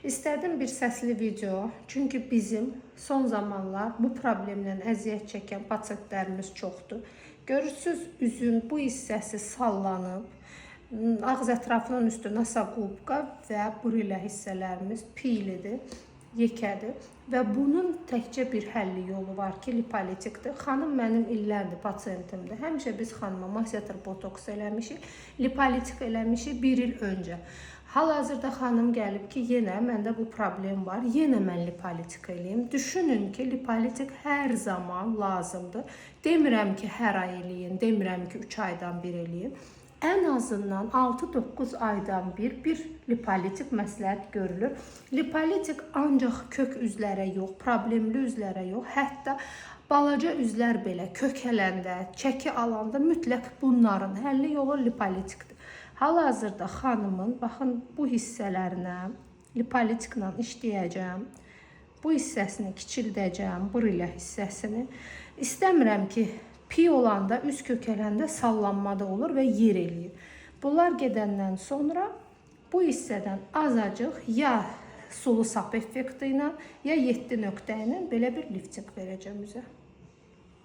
İstədim bir səsli video, çünki bizim son zamanlar bu problemlə əziyyət çəkən pasientlərimiz çoxdur. Görürsüz, üzün bu hissəsi sallanıb, ağız ətrafının üstü nasaqubka və burilə hissələrimiz piylidir, yekədir və bunun təkcə bir həlli yolu var ki, lipalitikdir. Xanım mənim illərdir pasiyentimdir. Həmişə biz xanıma masseter botoks eləmişik, lipalitik eləmişik 1 il öncə. Hal-hazırda xanım gəlib ki, yenə məndə bu problem var, yenə mən lipalitik eləyim. Düşünün ki, lipalitik hər zaman lazımdır. Demirəm ki, hər ay eləyin, demirəm ki, 3 aydan bir eləyin. Ən azından 6-9 aydan bir lipalitik məsləhət görülür. Lipalitik ancaq kök üzlərə yox, problemli üzlərə yox, hətta balaca üzlər belə kökələndə, çəki alanda mütləq bunların həlli yolu lipalitikdir. Hal-hazırda xanımın, baxın, bu hissələrinə lipalitiklə işləyəcəm. Bu hissəsini kiçildəcəm, burilə hissəsini. İstəmirəm ki, pi olanda, üz kökələndə sallanmada olur və yer eləyir. Bunlar gedəndən sonra bu hissədən azacıq ya sulu sap effekti ilə, ya 7 nöqtə ilə belə bir lifting verəcəm üzə.